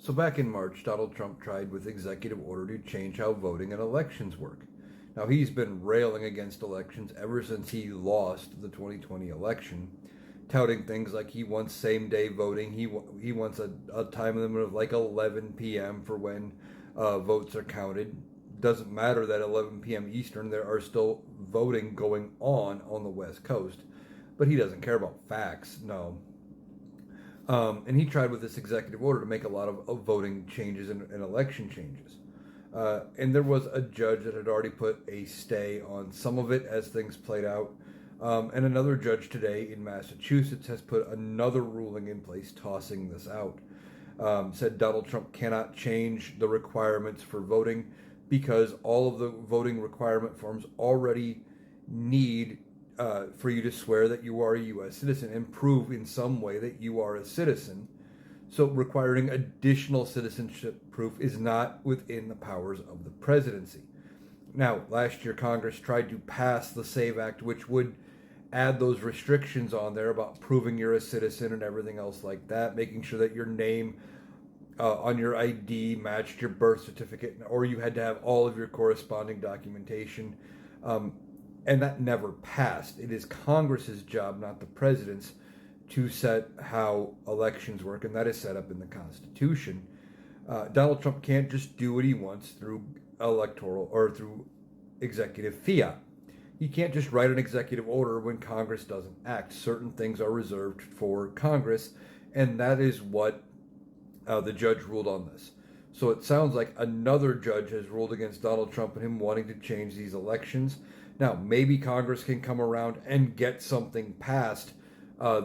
So back in March, Donald Trump tried with executive order to change how voting and elections work. Now, he's been railing against elections ever since he lost the 2020 election, touting things like he wants same-day voting. He wants a time limit of like 11 p.m. for when votes are counted. Doesn't matter that 11 p.m. Eastern, there are still voting going on the West Coast, but he doesn't care about facts, no. And he tried with this executive order to make a lot of voting changes and election changes. And there was a judge that had already put a stay on some of it as things played out. And another judge today in Massachusetts has put another ruling in place tossing this out. Said Donald Trump cannot change the requirements for voting because all of the voting requirement forms already need for you to swear that you are a U.S. citizen and prove in some way that you are a citizen. So requiring additional citizenship proof is not within the powers of the presidency. Now, last year, Congress tried to pass the SAVE Act, which would add those restrictions on there about proving you're a citizen and everything else like that, making sure that your name on your ID matched your birth certificate, or you had to have all of your corresponding documentation. And that never passed. It is Congress's job, not the president's, to set how elections work, and that is set up in the Constitution. Donald Trump can't just do what he wants through electoral or through executive fiat. He can't just write an executive order when Congress doesn't act. Certain things are reserved for Congress, and that is what the judge ruled on this. So it sounds like another judge has ruled against Donald Trump and him wanting to change these elections. Now, maybe Congress can come around and get something passed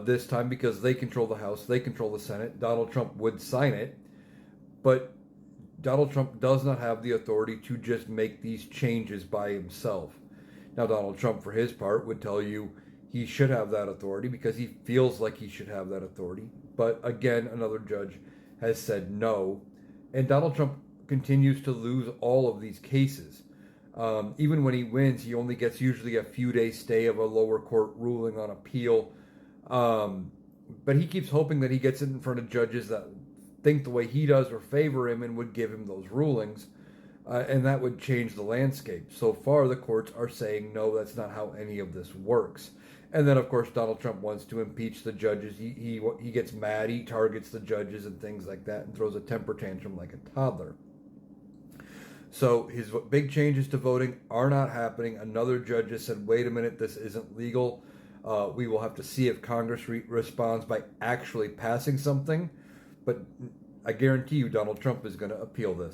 this time because they control the House, they control the Senate. Donald Trump would sign it, but Donald Trump does not have the authority to just make these changes by himself. Now, Donald Trump, for his part, would tell you he should have that authority because he feels like he should have that authority. But again, another judge has said no, and Donald Trump continues to lose all of these cases. Even when he wins, he only gets usually a few days stay of a lower court ruling on appeal. But he keeps hoping that he gets it in front of judges that think the way he does or favor him and would give him those rulings. And that would change the landscape. So far, the courts are saying, no, that's not how any of this works. And then, of course, Donald Trump wants to impeach the judges. He gets mad, he targets the judges and things like that and throws a temper tantrum like a toddler. So his big changes to voting are not happening. Another judge has said, wait a minute, this isn't legal. We will have to see if Congress responds by actually passing something. But I guarantee you Donald Trump is going to appeal this.